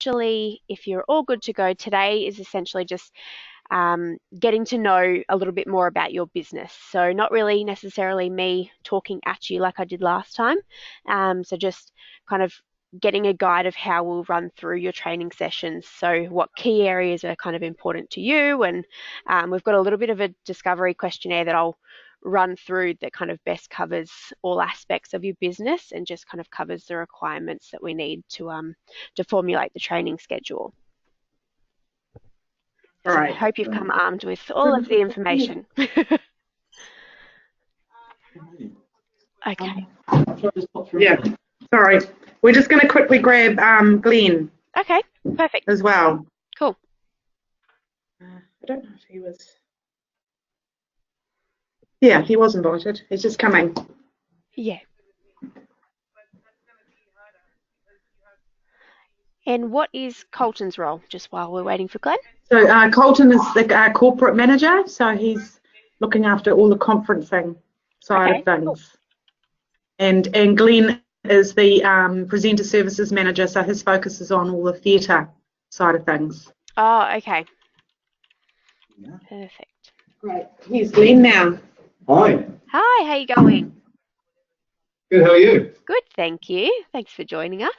essentially, if you're all good to go, today is essentially just getting to know a little bit more about your business. So not really necessarily me talking at you like I did last time. So just kind of getting a guide of how we'll run through your training sessions. So what key areas are kind of important to you. And we've got a little bit of a discovery questionnaire that I'll run through that kind of best covers all aspects of your business and just kind of covers the requirements that we need to formulate the training schedule. All So I right. hope you've come armed with all of the information. Okay. Yeah. Sorry. We're just going to quickly grab Glenn Okay, perfect. as well. Cool. I don't know if he was. Yeah, he was invited. He's just coming. Yeah. And what is Colton's role, just while we're waiting for Glenn? So Colton is the corporate manager, so he's looking after all the conferencing side of things. Cool. And Glenn is the presenter services manager, so his focus is on all the theatre side of things. Oh, okay. Yeah. Perfect. Great. Here's Glenn now. Hi. Hi, how you going? Good, how are you? Good, thank you. Thanks for joining us.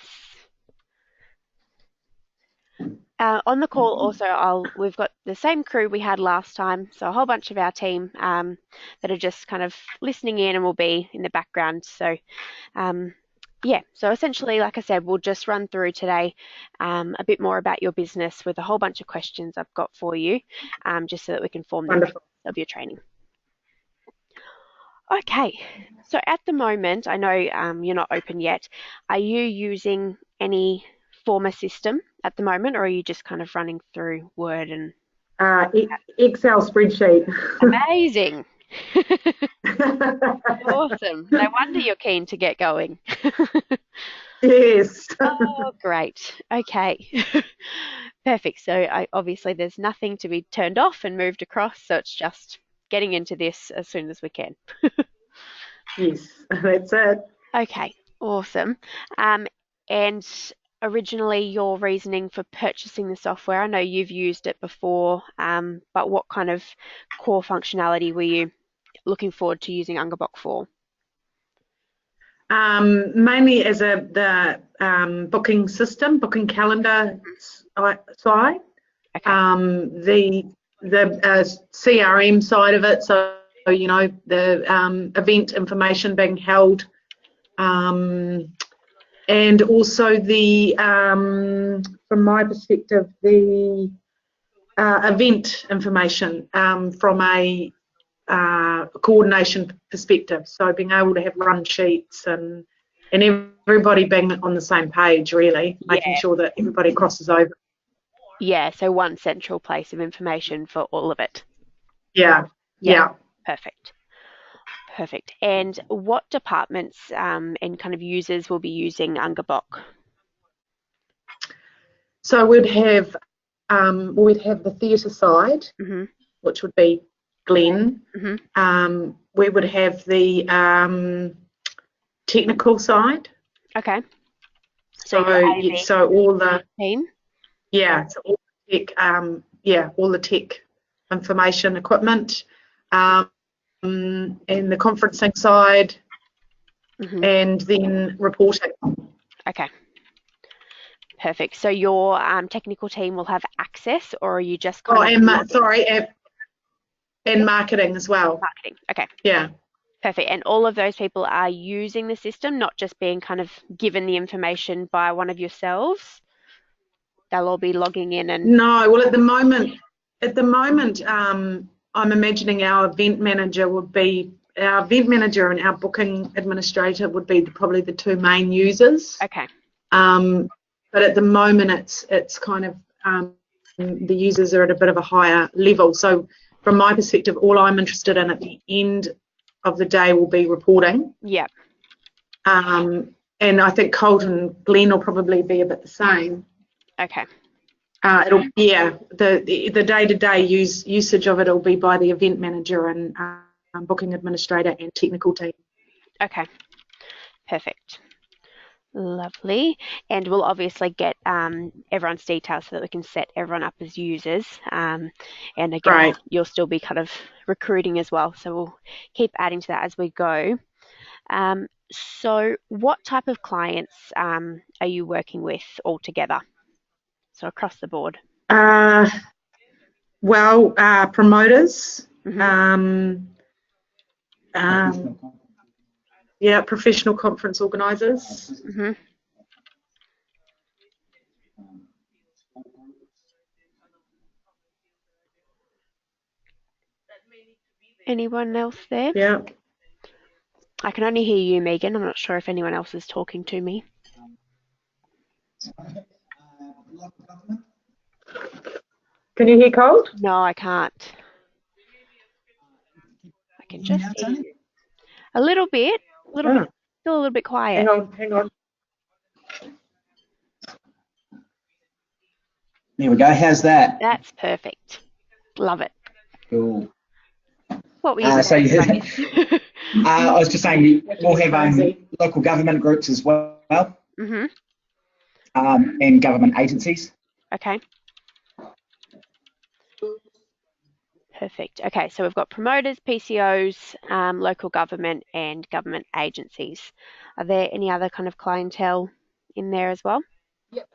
On the call also, we've got the same crew we had last time, so a whole bunch of our team that are just kind of listening in and will be in the background. So, yeah, so essentially, like I said, we'll just run through today a bit more about your business with a whole bunch of questions I've got for you, just so that we can form the basis of your training. Okay, so at the moment, I know you're not open yet. Are you using any Forma system at the moment, or are you just kind of running through Word and Excel spreadsheet? Amazing. Awesome. No wonder you're keen to get going. Yes. Oh, great. Okay. Perfect. So obviously there's nothing to be turned off and moved across, so it's just getting into this as soon as we can. Yes, that's it. Okay, awesome. And originally your reasoning for purchasing the software, I know you've used it before, but what kind of core functionality were you looking forward to using Ungabock for? Mainly as the booking system, booking calendar side. Okay. The CRM side of it, so you know the event information being held, and also the from my perspective the event information from a coordination perspective. So being able to have run sheets and everybody being on the same page, really, making sure that everybody crosses over. Yeah, so one central place of information for all of it. Yeah. Perfect. Perfect. And what departments and kind of users will be using Ungabock? So we'd have the theatre side, which would be Glenn. We would have the technical side. Okay. So all the team. Yeah, so all the tech, all the tech information equipment, and the conferencing side, and then reporting. Okay. Perfect. So your technical team will have access, or are you just and marketing as well. Marketing. Okay. Yeah. Perfect. And all of those people are using the system, not just being kind of given the information by one of yourselves. They'll all be logging in and. No. Well, at the moment, I'm imagining our event manager and our booking administrator would be probably the two main users. Okay. But at the moment, it's kind of the users are at a bit of a higher level. So from my perspective, all I'm interested in at the end of the day will be reporting. Yeah. And I think Colton and Glenn will probably be a bit the same. Okay. The day-to-day usage of it will be by the event manager and booking administrator and technical team. Okay. Perfect. Lovely. And we'll obviously get everyone's details so that we can set everyone up as users. And I guess Great. you'll still be kind of recruiting as well. So we'll keep adding to that as we go. So what type of clients are you working with altogether? So across the board. Promoters. Mhm. Professional conference organisers. Mhm. Anyone else there? Yeah. I can only hear you, Megan. I'm not sure if anyone else is talking to me. Can you hear Cold? No, I can't. I can just hear you. A little bit, still a little bit quiet. Hang on. There we go. How's that? That's perfect. Love it. Cool. What were you saying? I was just saying we'll have local government groups as well, Mhm. and government agencies. Okay. Perfect. Okay, so we've got promoters, PCOs, local government, and government agencies. Are there any other kind of clientele in there as well? Yep.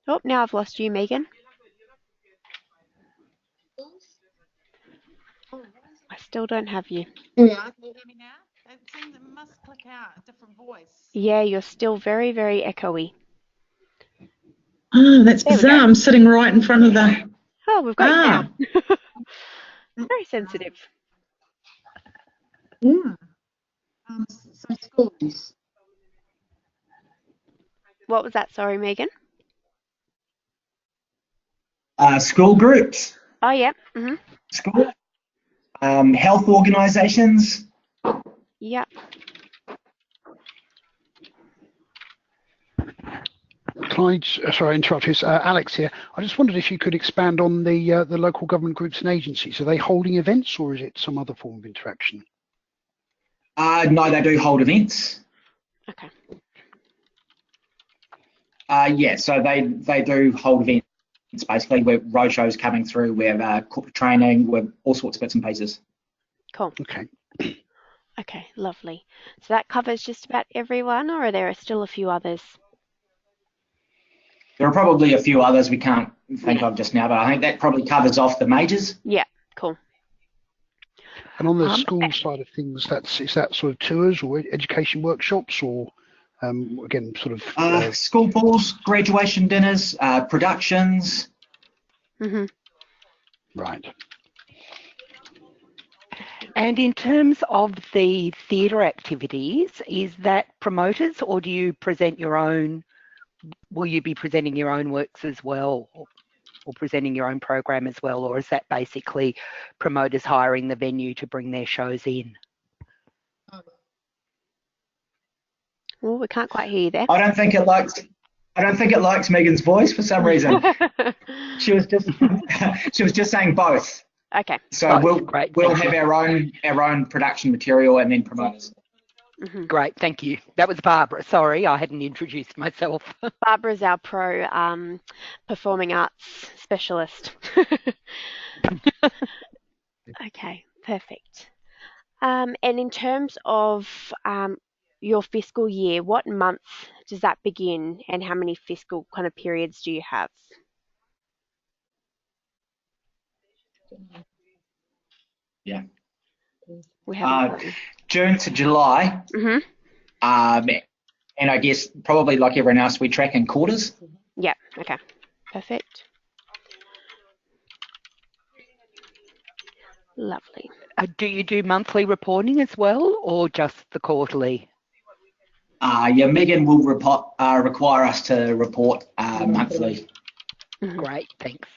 Oh, now I've lost you, Megan. I still don't have you. Yeah, can you hear me now? It seems it must click out a different voice. Yeah, you're still very, very echoey. Oh, that's There we bizarre. go. I'm sitting right in front of the. Oh, we've got you now. Very sensitive. Yeah. So schools. What was that? Sorry, Megan. School groups, Oh, yeah. Mhm. school, health organisations. Yeah. Clyde, sorry, I interrupt you. Alex here. I just wondered if you could expand on the local government groups and agencies. Are they holding events or is it some other form of interaction? No, they do hold events. Okay. So they do hold events. Basically, we're roadshows coming through. We have corporate training. We have all sorts of bits and pieces. Cool. Okay. Okay, lovely. So that covers just about everyone, or are there still a few others? There are probably a few others we can't think of just now, but I think that probably covers off the majors. Yeah, cool. And on the school side of things, is that sort of tours or education workshops, or again, sort of school balls, graduation dinners, productions. Mhm. Right. And in terms of the theatre activities, is that promoters or do you present your own? Will you be presenting your own works as well, or presenting your own program as well, or is that basically promoters hiring the venue to bring their shows in? Well, we can't quite hear you there. I don't think it likes Megan's voice for some reason. She was just saying both. Okay. So Great. we'll have our own production material and then promoters. Mhm. Great, thank you. That was Barbara. Sorry, I hadn't introduced myself. Barbara's our pro performing arts specialist. Okay, perfect. And in terms of your fiscal year, what month does that begin, and how many fiscal kind of periods do you have? Yeah. We haven't. June to July. Mhm. And I guess probably like everyone else, we track in quarters. Yeah. Okay. Perfect. Lovely. Do you do monthly reporting as well, or just the quarterly? Megan will require us to report monthly. Mhm. Great, thanks.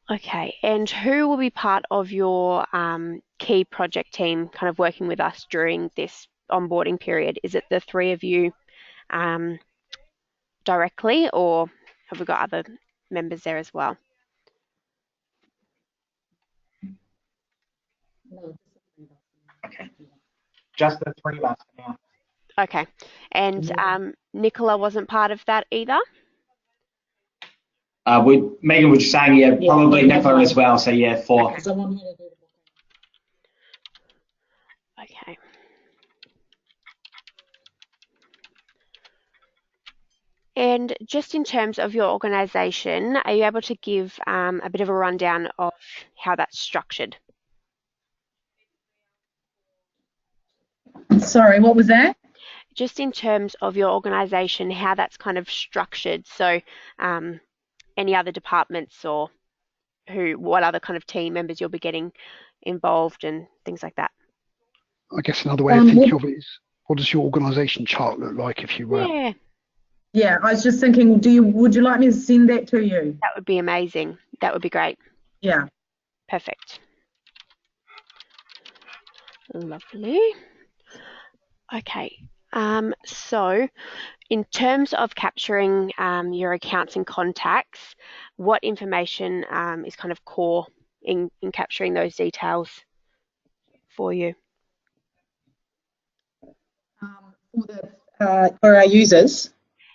Okay, and who will be part of your key project team kind of working with us during this onboarding period? Is it the three of you directly, or have we got other members there as well? Okay. just the three of us now. Okay. And Nicola wasn't part of that either? Megan was saying, yeah, probably Nicola as well. So yeah, 4. Okay. Okay. And just in terms of your organisation, are you able to give a bit of a rundown of how that's structured? Sorry, what was that? Just in terms of your organisation, how that's kind of structured. So any other departments or what other kind of team members you'll be getting involved and things like that. I guess another way of thinking of it is, what does your organisation chart look like if you were? Yeah, I was just thinking, would you like me to send that to you? That would be amazing. That would be great. Yeah. Perfect. Lovely. Okay. So in terms of capturing your accounts and contacts, what information is kind of core in capturing those details for you? For our users.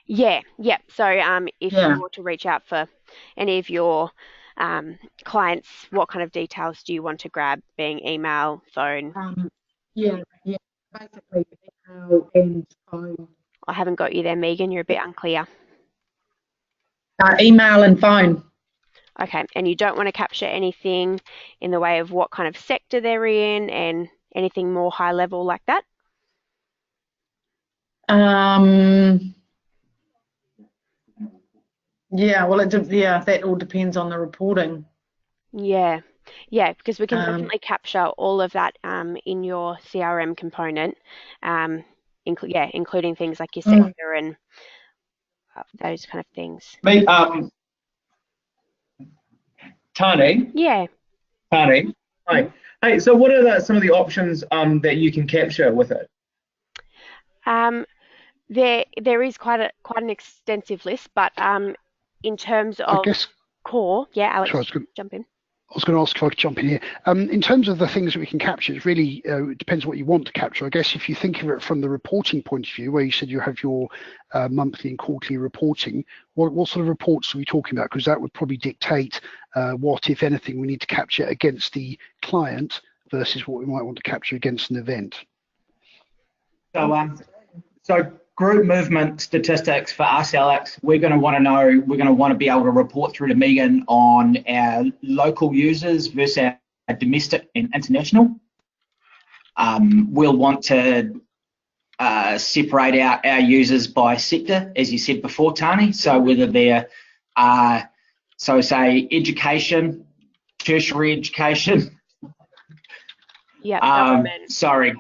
Yeah. So if you were to reach out for any of your clients, what kind of details do you want to grab, being email, phone? Basically email and phone. I haven't got you there, Megan. You're a bit unclear. Email and phone. Okay, and you don't want to capture anything in the way of what kind of sector they're in and anything more high level like that? Yeah, well, that all depends on the reporting. Yeah, because we can definitely capture all of that in your CRM component, including things like your sector and those kind of things. Tani? Yeah. Tani? Hi. Hey, so what are some of the options that you can capture with it? There is quite an extensive list, but in terms of core, Alex, jump in. I was going to ask if I could jump in here. In terms of the things that we can capture, it really depends what you want to capture. I guess if you think of it from the reporting point of view, where you said you have your monthly and quarterly reporting, what sort of reports are we talking about? Because that would probably dictate what, if anything, we need to capture against the client versus what we might want to capture against an event. So group movement statistics for us, Alex, we're going to want to be able to report through to Megan on our local users versus our domestic and international. We'll want to separate out our users by sector, as you said before, Tani. So whether they're, say, education, tertiary education. Yeah. Sorry.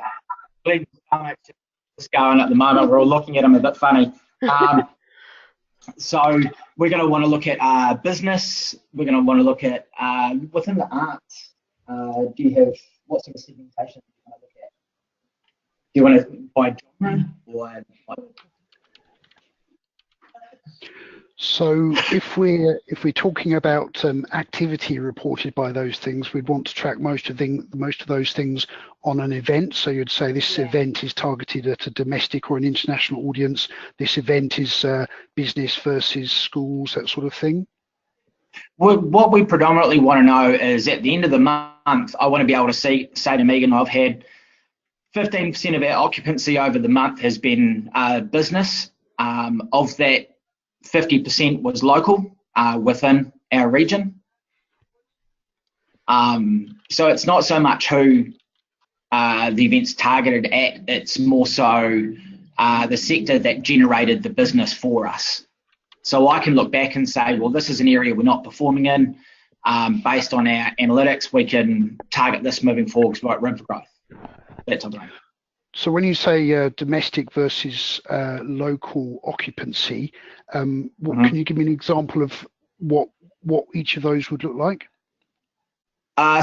Going at the moment, we're all looking at them a bit funny. So we're going to want to look at business. We're going to want to look at within the arts. Do you have what sort of segmentation do you want to look at? Do you want to by genre or? So if we're talking about activity reported by those things, we'd want to track most of those things on an event. So you'd say this event is targeted at a domestic or an international audience. This event is business versus schools, that sort of thing. What we predominantly want to know is at the end of the month, I want to be able to say to Megan, I've had 15% of our occupancy over the month has been business. Of that, 50% was local within our region. So it's not so much who the event's targeted at, it's more so the sector that generated the business for us. So I can look back and say, well, this is an area we're not performing in. Based on our analytics, we can target this moving forward because we've got room for growth. That's all right. So when you say domestic versus local occupancy, can you give me an example of what each of those would look like?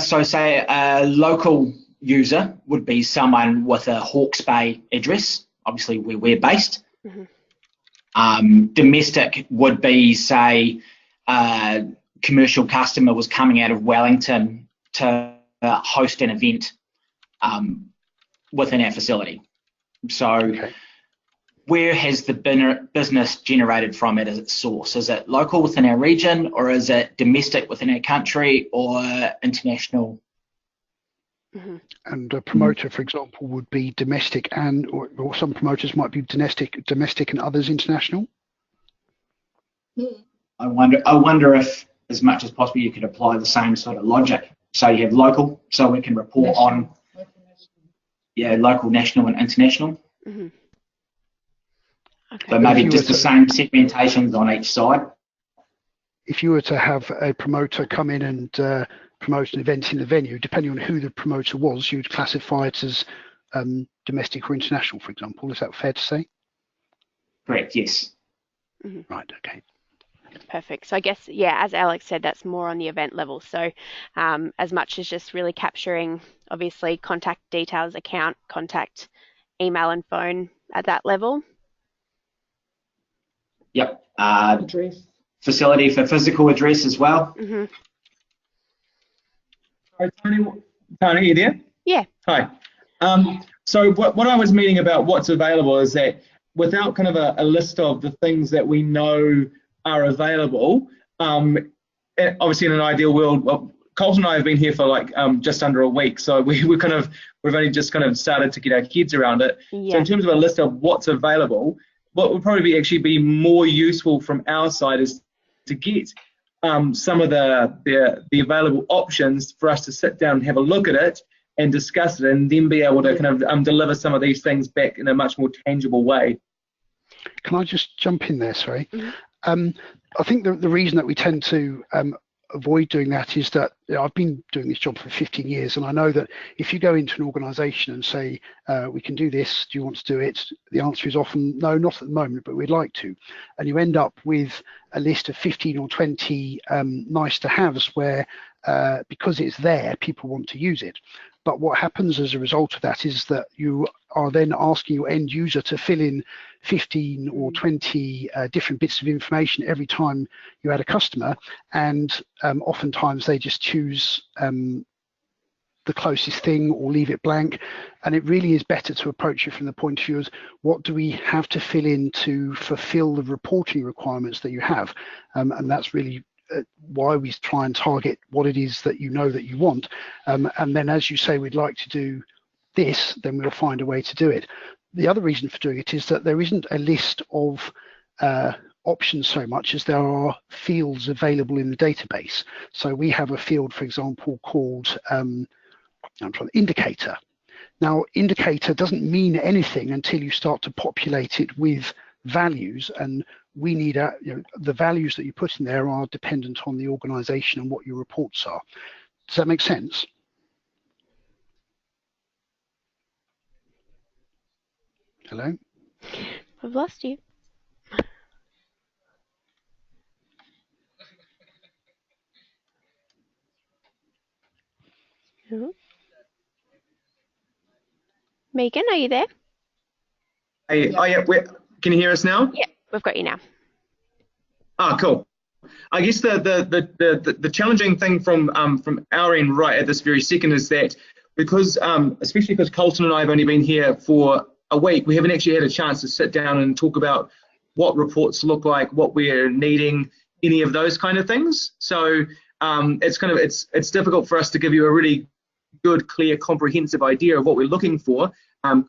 So say a local user would be someone with a Hawke's Bay address, obviously where we're based. Domestic would be, say, a commercial customer was coming out of Wellington to host an event within our facility. So Okay. where has the business generated from at its source? Is it local within our region, or is it domestic within our country, or international? And a promoter, for example, would be domestic, and or some promoters might be domestic and others international. I wonder if, as much as possible, you could apply the same sort of logic. So you have local, so we can report on, local, national, and international. Okay. But maybe just the same segmentations on each side. If you were to have a promoter come in and promote an event in the venue, depending on who the promoter was, you'd classify it as domestic or international, for example. Is that fair to say? Correct, yes. Right, okay. Perfect. So I guess, yeah, as Alex said, that's more on the event level. So as much as just really capturing, obviously, contact details, account, contact, email and phone at that level. Yep. Address. Facility for physical address as well. Sorry, Tony, are you there? Yeah. Hi. So what I was meaning about what's available is that without kind of a list of the things that we know are available, obviously in an ideal world, well, Colton and I have been here for like just under a week, so we've only just kind of started to get our heads around it. Yeah. So in terms of a list of what's available, what would probably actually be more useful from our side is to get some of the available options for us to sit down and have a look at it and discuss it, and then be able to kind of deliver some of these things back in a much more tangible way. Can I just jump in there, sorry? I think the reason that we tend to avoid doing that is that I've been doing this job for 15 years, and I know that if you go into an organisation and say, we can do this, do you want to do it? The answer is often, no, not at the moment, but we'd like to. And you end up with a list of 15 or 20 nice to haves where, because it's there, people want to use it. But what happens as a result of that is that you are then asking your end user to fill in 15 or 20 different bits of information every time you add a customer, and oftentimes they just choose the closest thing or leave it blank. And it really is better to approach it from the point of view as what do we have to fill in to fulfill the reporting requirements that you have, and that's really why we try and target what it is that you know that you want, and then as you say, we'd like to do this, then we'll find a way to do it. The other reason for doing it is that there isn't a list of options so much as there are fields available in the database. So we have a field, for example, called indicator. Now, indicator doesn't mean anything until you start to populate it with values, and we need the values that you put in there are dependent on the organization and what your reports are. Does that make sense? Hello? I've lost you. Hello? Megan, are you there? Hey, oh yeah, can you hear us now? Yeah, we've got you now. Ah, cool. I guess the challenging thing from our end right at this very second is that because especially because Colton and I have only been here for a week, we haven't actually had a chance to sit down and talk about what reports look like, what we're needing, any of those kind of things. So it's difficult for us to give you a really good, clear, comprehensive idea of what we're looking for.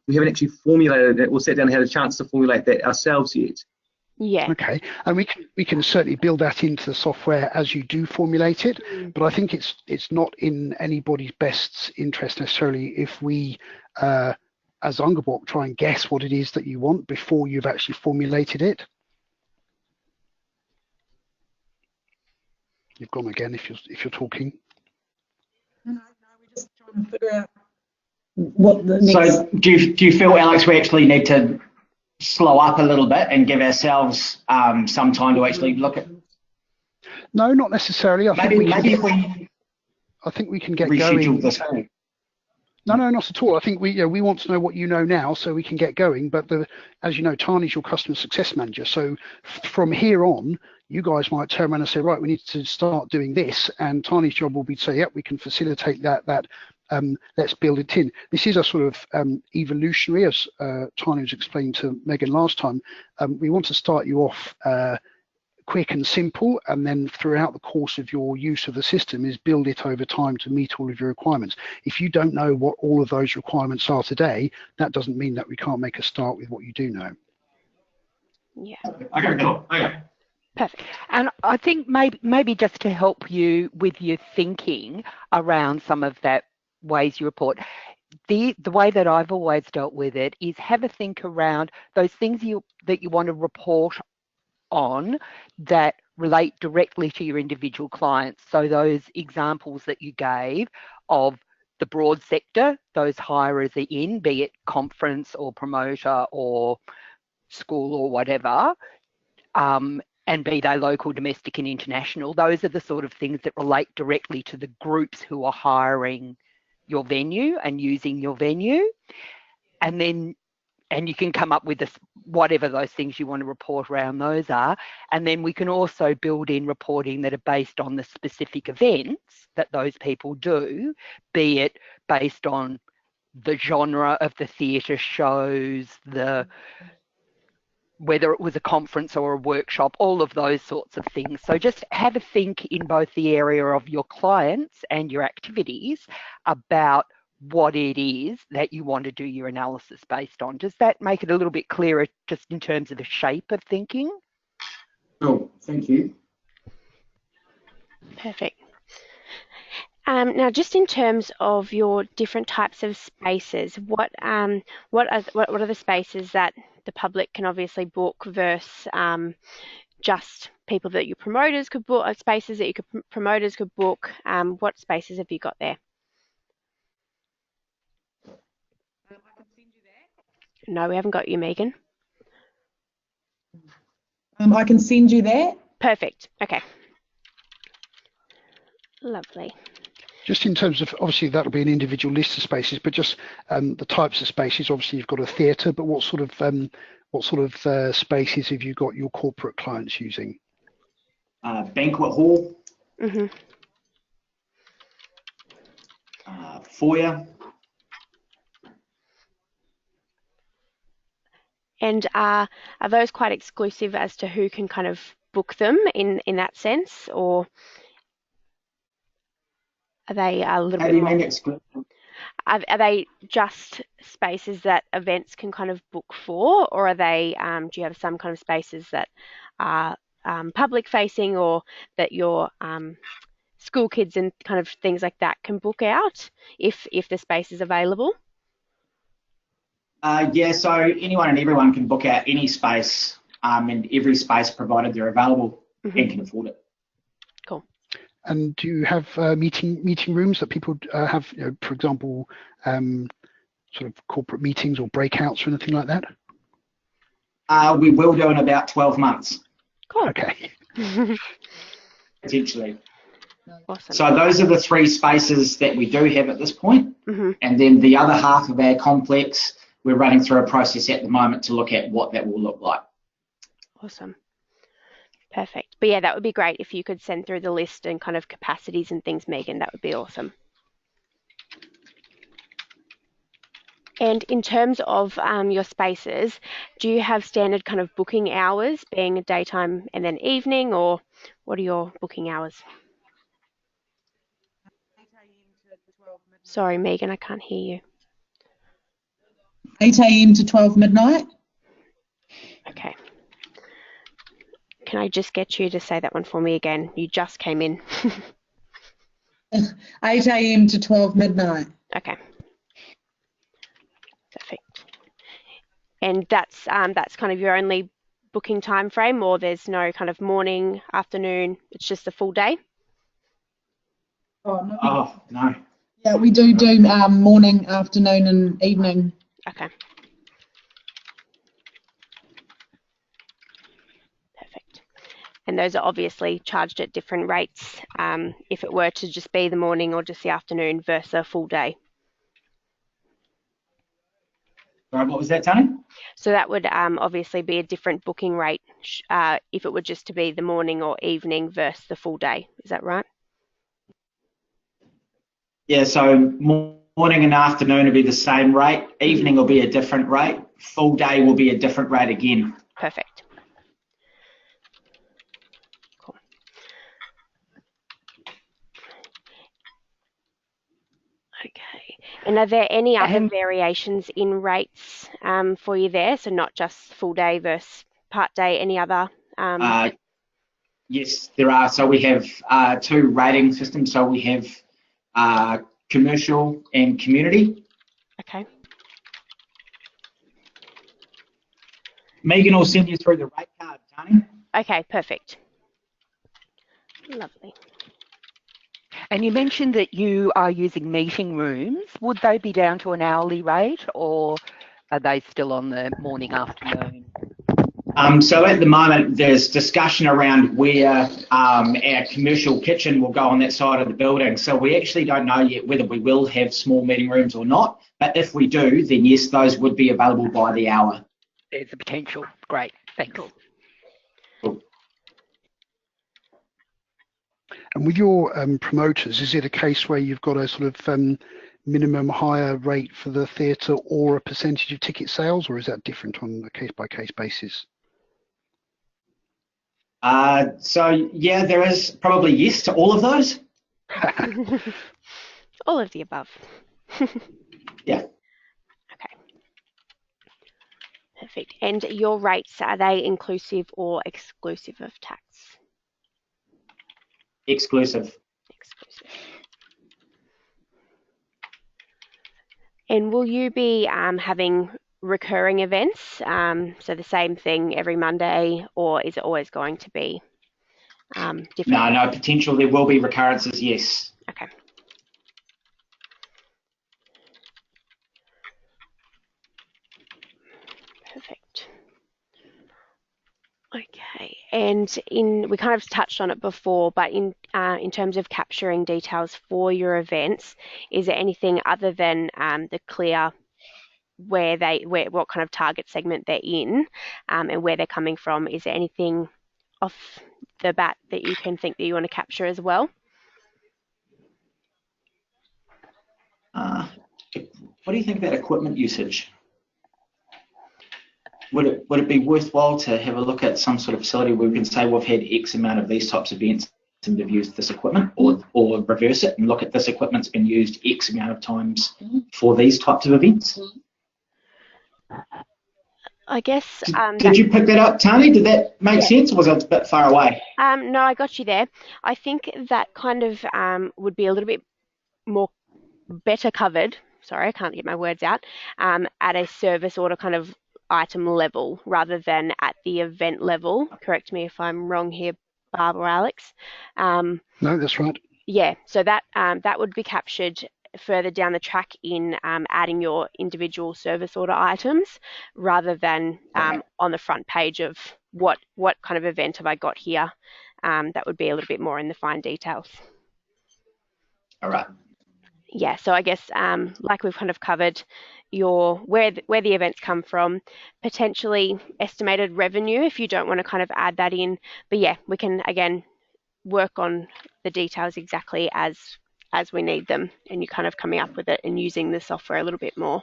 We haven't actually formulated it or sat down and had a chance to formulate that ourselves yet. Yeah. Okay, and we can certainly build that into the software as you do formulate it, but I think it's not in anybody's best interest necessarily if we as Ungabock try and guess what it is that you want before you've actually formulated it. You've gone again if you're talking. No, we're just trying to figure out what the next. So do you feel, Alex, we actually need to slow up a little bit and give ourselves some time to actually look at? No, not necessarily. I think we can get going. This. No, not at all. I think we want to know what you know now so we can get going. But as you know, Tani's your customer success manager. So from here on, you guys might turn around and say, right, we need to start doing this. And Tani's job will be to say, yep, we can facilitate that let's build it in. This is a sort of evolutionary, as Tanya was explained to Megan last time. We want to start you off quick and simple, and then throughout the course of your use of the system is build it over time to meet all of your requirements. If you don't know what all of those requirements are today, that doesn't mean that we can't make a start with what you do know. Yeah. Okay, cool. Okay. Perfect. And I think maybe just to help you with your thinking around some of that ways you report, the way that I've always dealt with it is have a think around those things that you want to report on that relate directly to your individual clients. So those examples that you gave of the broad sector, those hirers are in, be it conference or promoter or school or whatever, and be they local, domestic and international, those are the sort of things that relate directly to the groups who are hiring your venue and using your venue. And you can come up with whatever those things you want to report around those are. And then we can also build in reporting that are based on the specific events that those people do, be it based on the genre of the theatre shows, whether it was a conference or a workshop, all of those sorts of things. So just have a think in both the area of your clients and your activities about what it is that you want to do your analysis based on. Does that make it a little bit clearer just in terms of the shape of thinking? Cool, thank you. Perfect. Now, just in terms of your different types of spaces, what are the spaces that the public can obviously book versus just people that your promoters could book, spaces that promoters could book? What spaces have you got there? I can send you that. No, we haven't got you, Megan. I can send you that. Perfect. Okay. Lovely. Just in terms of, obviously that'll be an individual list of spaces, but just the types of spaces. Obviously you've got a theatre, but what sort of spaces have you got your corporate clients using? Banquet hall, foyer. And are those quite exclusive as to who can kind of book them in that sense, or are they a little bit more? Exclusive? Are they just spaces that events can kind of book for, or are they? Do you have some kind of spaces that are public facing, or that your school kids and kind of things like that can book out if the space is available? Yeah, so anyone and everyone can book out any space, and every space provided they're available and can afford it. Cool. And do you have meeting rooms that people have, for example, sort of corporate meetings or breakouts or anything like that? We will do in about 12 months. Cool. Okay. Potentially. Awesome. So those are the 3 spaces that we do have at this point. Mm-hmm. And then the other half of our complex, we're running through a process at the moment to look at what that will look like. Awesome. Perfect. But yeah, that would be great if you could send through the list and kind of capacities and things, Megan. That would be awesome. And in terms of your spaces, do you have standard kind of booking hours, being a daytime and then evening, or what are your booking hours? 8 a.m. to 12 midnight. Sorry, Megan, I can't hear you. 8 a.m. to 12 midnight. Okay. Can I just get you to say that one for me again? You just came in. 8 a.m. to 12 midnight. Okay. Perfect. And that's kind of your only booking time frame, or there's no kind of morning, afternoon, it's just a full day? Oh, no. Oh, no. Yeah, we do morning, afternoon and evening. Okay. Perfect. And those are obviously charged at different rates if it were to just be the morning or just the afternoon versus a full day. Sorry, what was that, Tony? So that would obviously be a different booking rate if it were just to be the morning or evening versus the full day. Is that right? Yeah, so morning and afternoon will be the same rate. Evening will be a different rate. Full day will be a different rate again. Perfect. Cool. Okay. And are there any other And variations in rates for you there? So not just full day versus part day, any other? Yes, there are. So we have two rating systems. So we have commercial and community. Okay. Megan will send you through the rate card, Tony. Okay, perfect. Lovely. and you mentioned that you are using meeting rooms. Would they be down to an hourly rate, or are they still on the morning, afternoon? So at the moment, there's discussion around where our commercial kitchen will go on that side of the building. So we actually don't know yet whether we will have small meeting rooms or not. But if we do, then yes, those would be available by the hour. There's a potential. Great, thanks. And with your promoters, is it a case where you've got a sort of minimum higher rate for the theatre or a percentage of ticket sales, or is that different on a case-by-case basis? So yeah, there is probably yes to all of those. All of the above. Yeah. Okay. Perfect. And your rates, are they inclusive or exclusive of tax? Exclusive. Exclusive. And will you be having recurring events? So the same thing every Monday, or is it always going to be different? No, potential. There will be recurrences, yes. Okay. Perfect. Okay, and we kind of touched on it before, but in terms of capturing details for your events, is there anything other than the clear what kind of target segment they're in, and where they're coming from? Is there anything off the bat that you can think that you want to capture as well? What do you think about equipment usage? Would it be worthwhile to have a look at some sort of facility where we can say we've had X amount of these types of events and we've used this equipment, or reverse it and look at this equipment's been used X amount of times for these types of events? I guess. Did you pick that up, Tony? Did that make sense, or was it a bit far away? No, I got you there. I think that kind of would be a little bit better covered. Sorry, I can't get my words out. At a service order kind of item level rather than at the event level. Correct me if I'm wrong here, Barb or Alex. No, that's right. Yeah, so that would be captured further down the track in adding your individual service order items rather than on the front page of what kind of event have I got here. That would be a little bit more in the fine details. All right. Yeah, so I guess like we've kind of covered where the events come from, potentially estimated revenue if you don't want to kind of add that in. But yeah, we can again work on the details exactly as we need them, and you're kind of coming up with it and using the software a little bit more.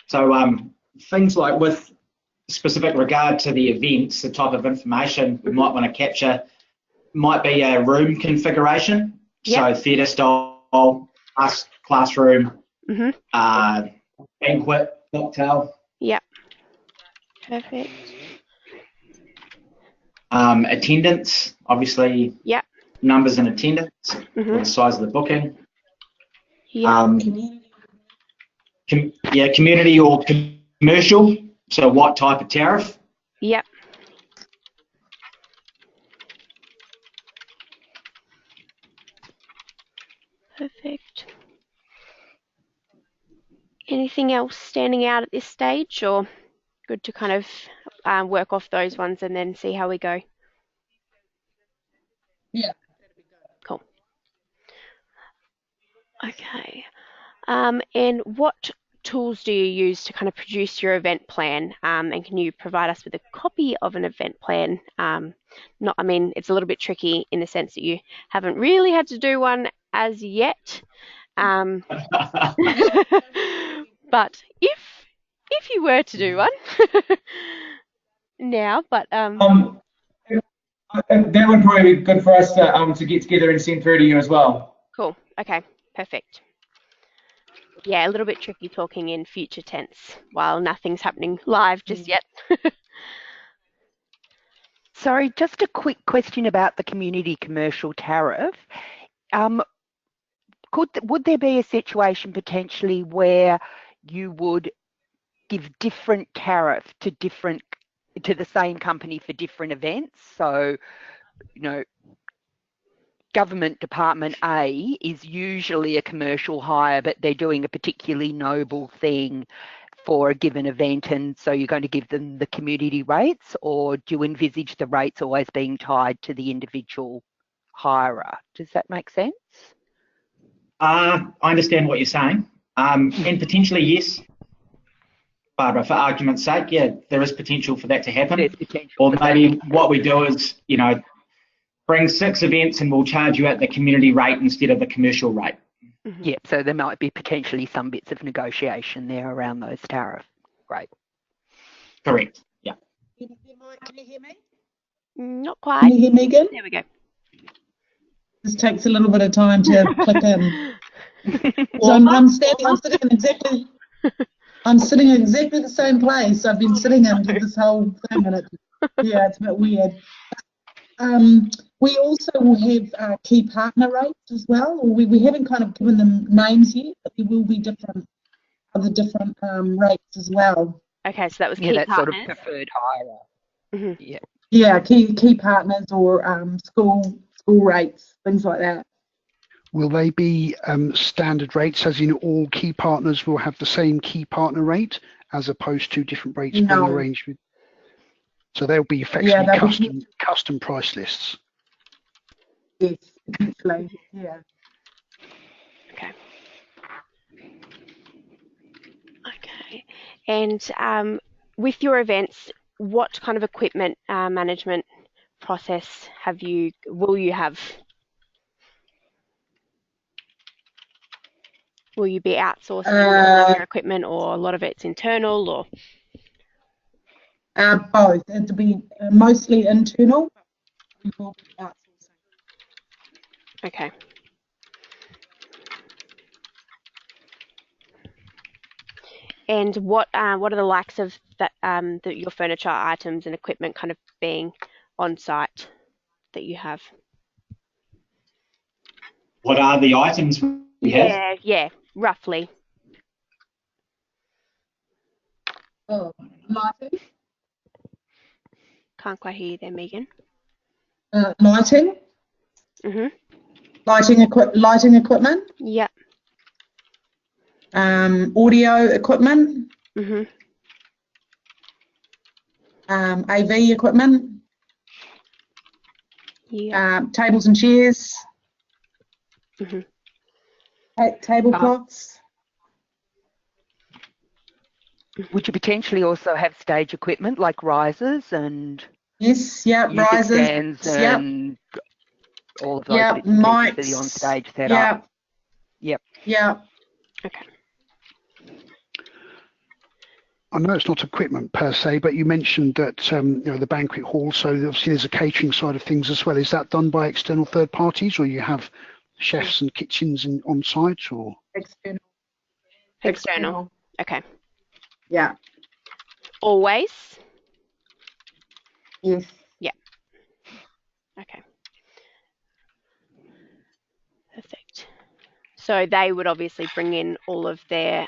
So things like with specific regard to the events, the type of information we might want to capture might be a room configuration. Yep. So theatre style, classroom, banquet, cocktail. Yep. Perfect. Attendance, obviously. Yep. Numbers in attendance, the size of the booking. Yeah. Community or commercial. So what type of tariff? Yep. Perfect. Anything else standing out at this stage, or good to kind of work off those ones and then see how we go? Yeah. Cool. Okay. And what tools do you use to kind of produce your event plan? And can you provide us with a copy of an event plan? I mean, it's a little bit tricky in the sense that you haven't really had to do one as yet. But if you were to do one now, but That would probably be good for us to get together and send through to you as well. cool. Okay, perfect. Yeah, a little bit tricky talking in future tense while nothing's happening live just yet. Sorry, just a quick question about the community commercial tariff. Would there be a situation potentially where you would give different tariff to the same company for different events? So, government department A is usually a commercial hire, but they're doing a particularly noble thing for a given event, and so you're going to give them the community rates, or do you envisage the rates always being tied to the individual hirer? Does that make sense? I understand what you're saying, and potentially yes, Barbara, for argument's sake, yeah, there is potential for that to happen. There's potential. Or maybe what we do is, bring 6 events and we'll charge you at the community rate instead of the commercial rate. Mm-hmm. Yeah, so there might be potentially some bits of negotiation there around those tariffs. Great. Correct. Yeah. Can you hear me? Not Can quite. you hear me again? There we go. This takes a little bit of time to click in. So I'm sitting in exactly the same place I've been sitting in for this whole thing, and it's a bit weird. We also will have key partner rates as well. We haven't kind of given them names yet, but there will be different rates as well. Okay, so that was key Yeah, that's partners. sort of preferred hirer. Mhm. Yeah. Yeah, key partners or school rates, things like that. Will they be standard rates, as in all key partners will have the same key partner rate, as opposed to different rates being No. arranged with? So they'll be effectively they'll be- custom price lists. Yes, essentially, yeah. Okay. Okay. And with your events, what kind of equipment management process will you have? Will you be outsourcing all of your equipment, or a lot of it's internal, or? Both. It'll be mostly internal. We will be outsourcing. Okay. And what are the likes of that your furniture items and equipment kind of being on site that you have? What are the items we have? Yeah, roughly. Oh, lighting. Can't quite hear you there, Megan. Lighting. Mhm. Lighting equipment. Yeah. Audio equipment. Mhm. AV equipment. Yeah. Tables and chairs. Mhm. Tablecloths. Would you potentially also have stage equipment like risers and Yes, yeah, music risers. stands Yep. and all of those Yeah, bits and pieces mics. for the on-stage setup? Yeah. Yep. Yeah. Okay. I know it's not equipment per se, but you mentioned that the banquet hall. So obviously there's a catering side of things as well. Is that done by external third parties, or you have chefs and kitchens on site, or? External. Okay. Yeah. Always? Yes. Okay. Perfect. So they would obviously bring in all of their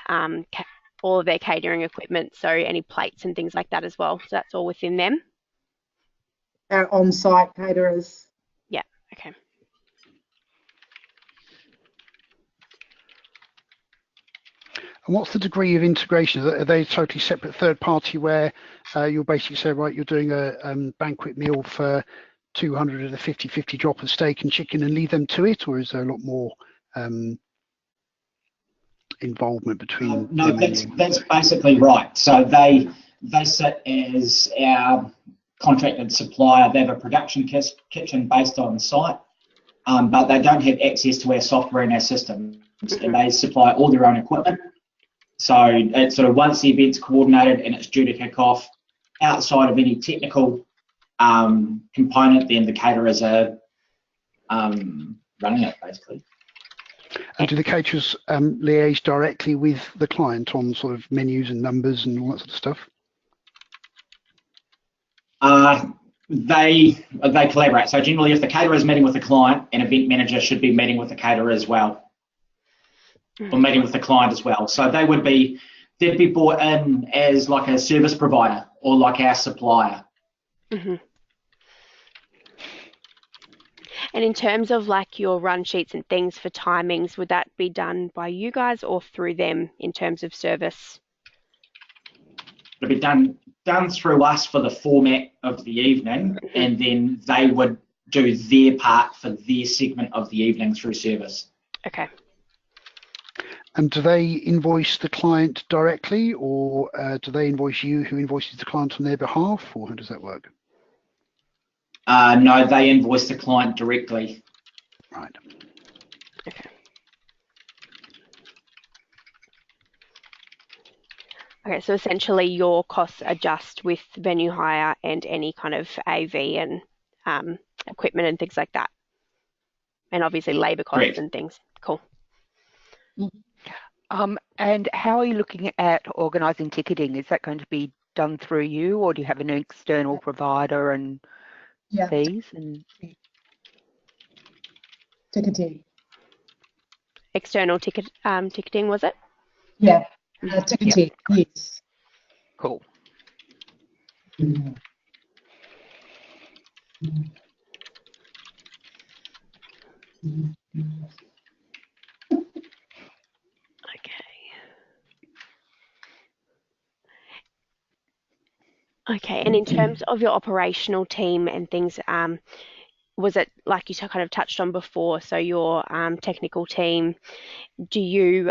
catering equipment, so any plates and things like that as well. So that's all within them. Our on-site caterers. Yeah. Okay. And what's the degree of integration? Are they totally separate third party where you'll basically say, right, you're doing a banquet meal for 200 at a 50-50 drop of steak and chicken and leave them to it, or is there a lot more involvement between No, them and you? that's basically right. So they sit as our contracted supplier. They have a production kitchen based on site, but they don't have access to our software and our systems, and they supply all their own equipment. So it's sort of once the event's coordinated and it's due to kick off, outside of any technical component, then the caterers are running it basically. And do the caterers liaise directly with the client on sort of menus and numbers and all that sort of stuff? They collaborate. So generally, if the caterer is meeting with the client, an event manager should be meeting with the caterer as well, or meeting with the client as well. So they'd be brought in as like a service provider or like our supplier. Mm-hmm. And in terms of like your run sheets and things for timings, would that be done by you guys or through them in terms of service? It'll be done through us for the format of the evening, and then they would do their part for their segment of the evening through service. Okay. And do they invoice the client directly, or do they invoice you who invoices the client on their behalf, or how does that work? No, they invoice the client directly. Right. Okay. Okay, so essentially your costs adjust with venue hire and any kind of AV and equipment and things like that. And obviously labour costs Correct. and things. Cool. And how are you looking at organising ticketing? Is that going to be done through you, or do you have an external provider and fees? And Ticketing. External ticketing, was it? Yeah, ticketing, yes. Cool. Okay, and in terms of your operational team and things, was it like you kind of touched on before, so your technical team, do you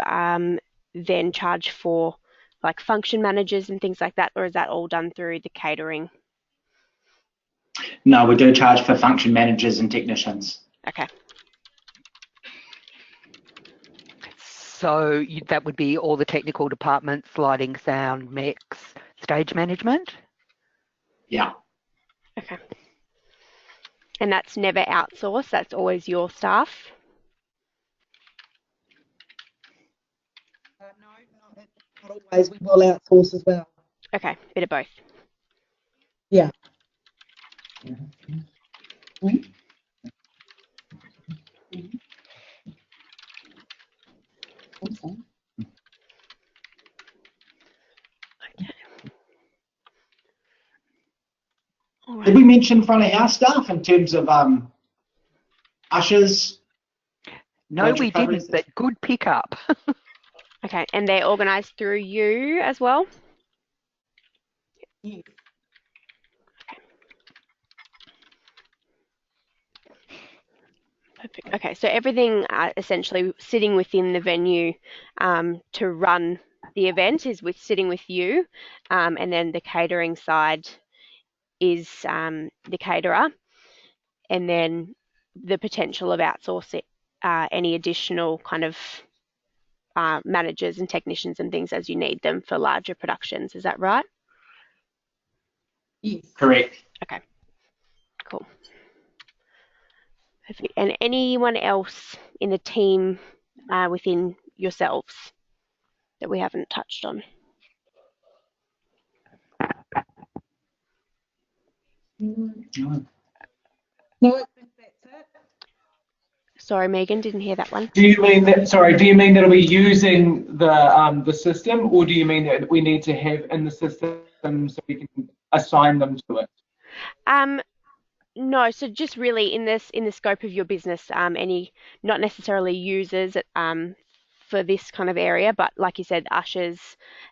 then charge for like function managers and things like that, or is that all done through the catering? No, we do charge for function managers and technicians. Okay. So that would be all the technical departments, lighting, sound, mix, stage management? Yeah. Okay. And that's never outsourced, that's always your staff? No, not always. We will outsource as well. Okay, bit of both. Yeah. All right. Did we mention front of house staff in terms of ushers? No, we didn't, but good pickup. Okay, and they're organised through you as well? Yes. Perfect. Okay, so everything essentially sitting within the venue to run the event is sitting with you, and then the catering side is the caterer, and then the potential of outsourcing any additional kind of managers and technicians and things as you need them for larger productions. Is that right? Yes. Correct. Okay, cool. Perfect. And anyone else in the team within yourselves that we haven't touched on? No, I think that's it. Sorry, Megan, didn't hear that one. Do you mean that? Sorry, do you mean that are we using the system, or do you mean that we need to have in the system so we can assign them to it? No, so just really in the scope of your business, any not necessarily users for this kind of area, but like you said, ushers,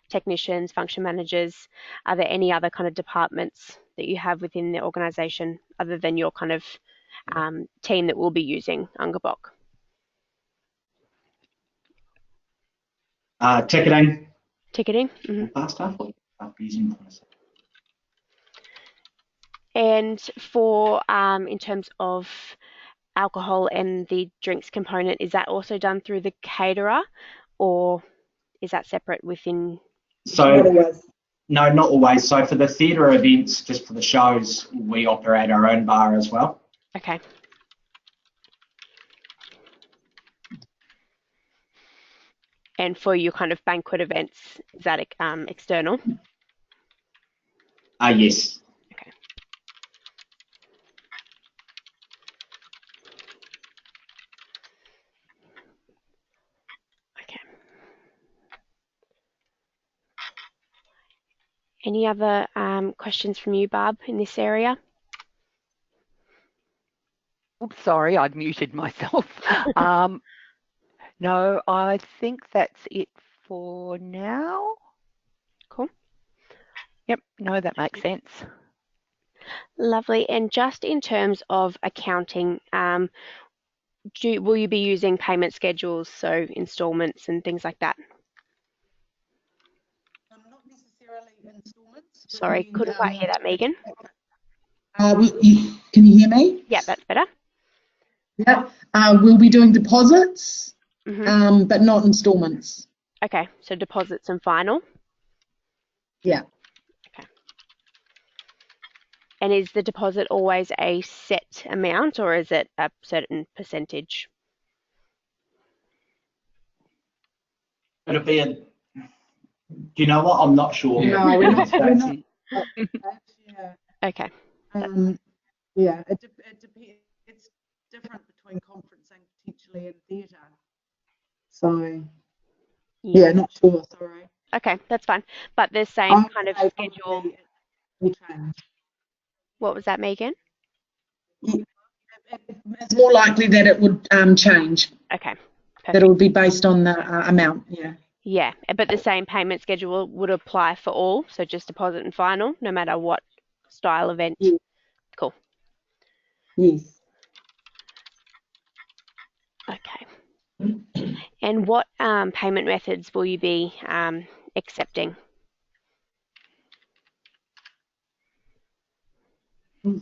technicians, function managers. Are there any other kind of departments that you have within the organisation other than your kind of team that will be using Ungabok? Ticketing. Ticketing. Hmm. Faster. And for in terms of alcohol and the drinks component, is that also done through the caterer, or is that separate within? So Otherwise, no, not always. So for the theatre events, just for the shows, we operate our own bar as well. Okay. And for your kind of banquet events, is that external? Yes. Okay. Okay. Any other questions from you, Barb, in this area? Oops, sorry, I'd muted myself. No, I think that's it for now. Cool. Yep, no, that makes sense. Lovely. And just in terms of accounting, will you be using payment schedules, so installments and things like that? not necessarily installments. Sorry, couldn't quite hear that, Megan. Can you hear me? Yeah, that's better. Yeah. We'll be doing deposits, Hmm. but not installments. Okay, so deposits and final. Yeah. Okay. And is the deposit always a set amount, or is it a certain percentage? It'll be a. Do you know what? I'm not sure. No, we're not. Yeah. Okay. Yeah, it depends. It's different between conferencing potentially and theatre. So, yeah, not sure. Sorry. Okay, that's fine. But the same kind of schedule. Will change. What was that, Megan? It's more likely that it would change. Okay. That it would be based on the amount. Yeah. Yeah, but the same payment schedule would apply for all, so just deposit and final, no matter what style event. Yes. Cool. Yes. Okay. And what payment methods will you be accepting? It's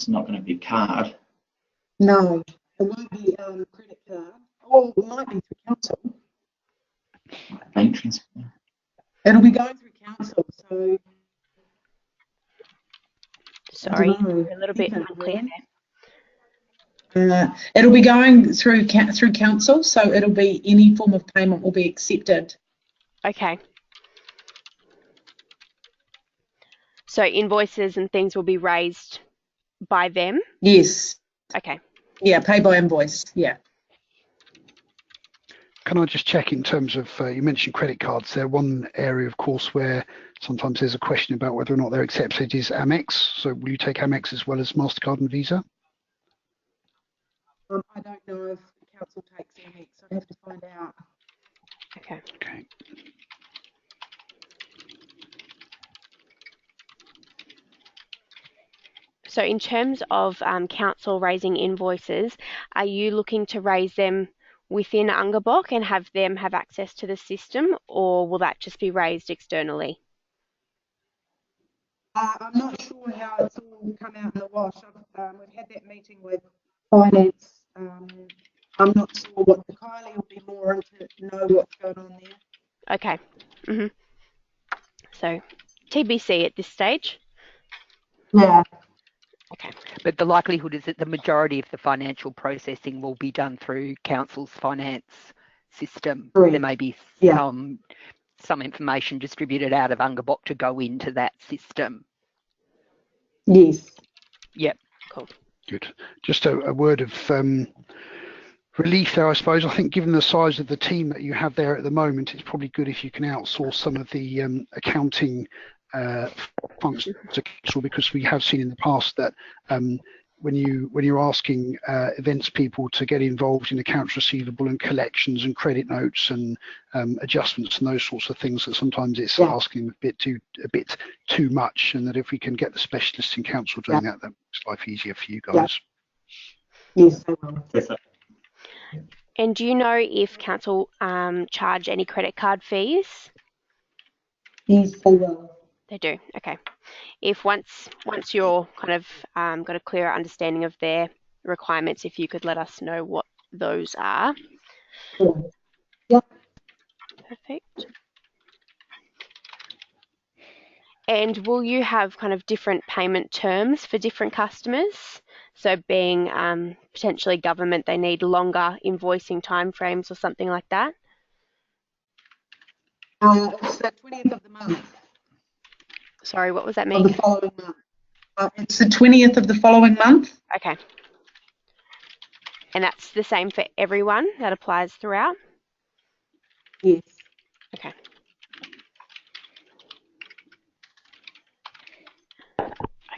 not going to be card. No, it won't be credit card. Oh, it might be through council. Bank transfer. It'll be going through council, so. Sorry, you're a little bit unclear there. It'll be going through council, so it'll be any form of payment will be accepted. Okay. So invoices and things will be raised by them? Yes. Okay. Yeah, pay by invoice. Yeah. Can I just check in terms of, you mentioned credit cards there, one area of course where sometimes there's a question about whether or not they're accepted is Amex. So will you take Amex as well as MasterCard and Visa? I don't know if the council takes Amex. I'd have to find out. Okay. Okay. So in terms of council raising invoices, are you looking to raise them within Ungabok and have them have access to the system, or will that just be raised externally? I'm not sure how it's all come out in the wash. We've had that meeting with finance. I'm not sure what the Kylie will be more into know what's going on there. Okay. So TBC at this stage? Yeah. Okay. But the likelihood is that the majority of the financial processing will be done through council's finance system. Correct. There may be some information distributed out of Ungabok to go into that system. Yes. Yep. Cool. Good. Just a word of relief there, I suppose. I think given the size of the team that you have there at the moment, it's probably good if you can outsource some of the accounting functions to council, because we have seen in the past that when you're asking events people to get involved in accounts receivable and collections and credit notes and adjustments and those sorts of things, that sometimes it's asking a bit too much, and that if we can get the specialists in council doing that makes life easier for you guys. Yes, they will. Perfect. And do you know if council charge any credit card fees? Yes, they will. They do. Okay. If once you're kind of got a clearer understanding of their requirements, if you could let us know what those are. Sure. Yep. Perfect. And will you have kind of different payment terms for different customers? So being potentially government, they need longer invoicing timeframes or something like that? It's the 20th of the month, Sorry, what was that, of the Megan? following month. It's the 20th of the following month. Okay. And that's the same for everyone? That applies throughout? Yes. Okay.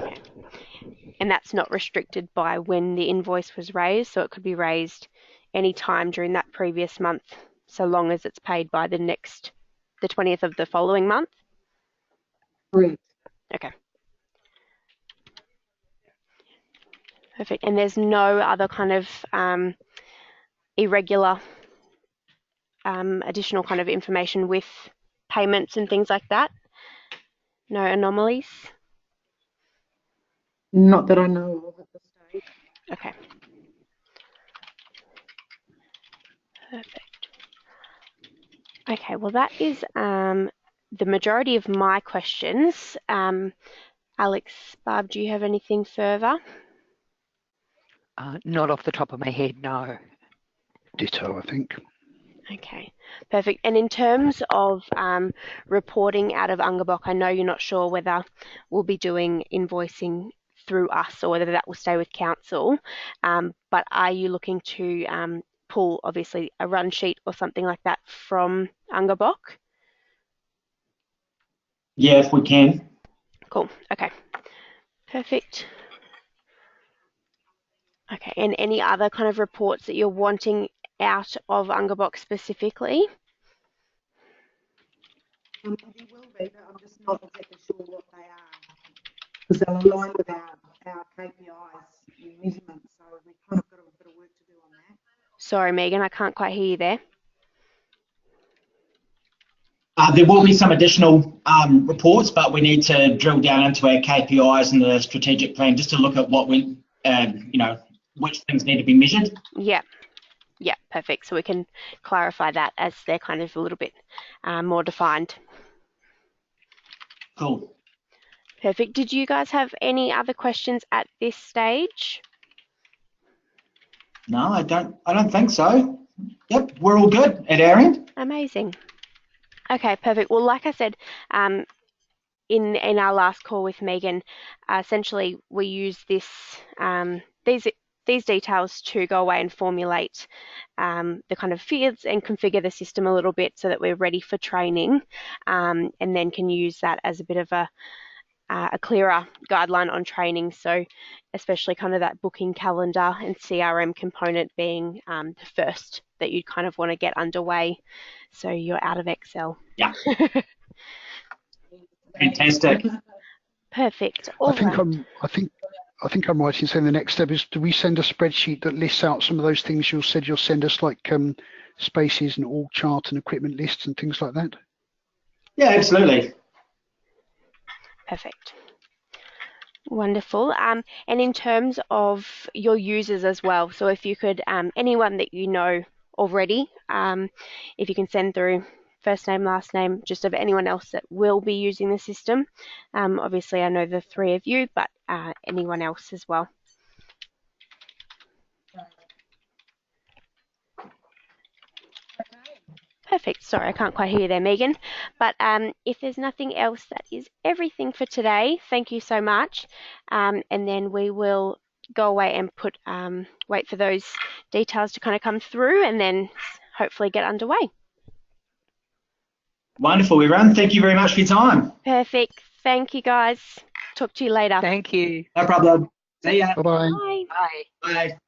Okay. And that's not restricted by when the invoice was raised, so it could be raised any time during that previous month, so long as it's paid by the 20th of the following month? Correct. Okay. Perfect. And there's no other kind of irregular additional kind of information with payments and things like that? No anomalies? Not that I know of at this stage. Okay. Perfect. Okay, well that is the majority of my questions. Alex, Barb, do you have anything further? Not off the top of my head, no. Ditto, I think. Okay, perfect. And in terms of reporting out of Ungabok, I know you're not sure whether we'll be doing invoicing through us or whether that will stay with council, but are you looking to pull, obviously, a run sheet or something like that from Ungabok? Yeah, if we can. Cool, okay, perfect. Okay, and any other kind of reports that you're wanting out of Ungabok specifically? There will be, but I'm just not exactly sure what they are. Because they'll align with our KPIs and measurements, so we've kind of got a bit of work to do on that. Sorry, Megan, I can't quite hear you there. There will be some additional reports, but we need to drill down into our KPIs and the strategic plan just to look at what we, which things need to be measured. Yeah, perfect. So we can clarify that as they're kind of a little bit more defined. Cool. Perfect. Did you guys have any other questions at this stage? No, I don't think so. Yep, we're all good at our end. Amazing. Okay, perfect. Well, like I said, in our last call with Megan, essentially we use this these details to go away and formulate the kind of fields and configure the system a little bit so that we're ready for training, and then can use that as a bit of a clearer guideline on training. So especially kind of that booking calendar and CRM component being the first that you kind of want to get underway, so you're out of Excel. Yeah. Fantastic. Perfect. I think I'm right in saying the next step is, do we send a spreadsheet that lists out some of those things you said you'll send us, like spaces and org chart and equipment lists and things like that? Yeah, absolutely. Perfect. Wonderful. And in terms of your users as well, so if you could, anyone that you know already, if you can send through first name, last name, just of anyone else that will be using the system. Obviously, I know the three of you, but anyone else as well. Perfect. Sorry, I can't quite hear you there, Megan. But if there's nothing else, that is everything for today. Thank you so much. And then we will go away and wait for those details to kind of come through and then hopefully get underway. Wonderful, everyone. Thank you very much for your time. Perfect. Thank you, guys. Talk to you later. Thank you. No problem. See ya. Bye-bye. Bye. Bye. Bye.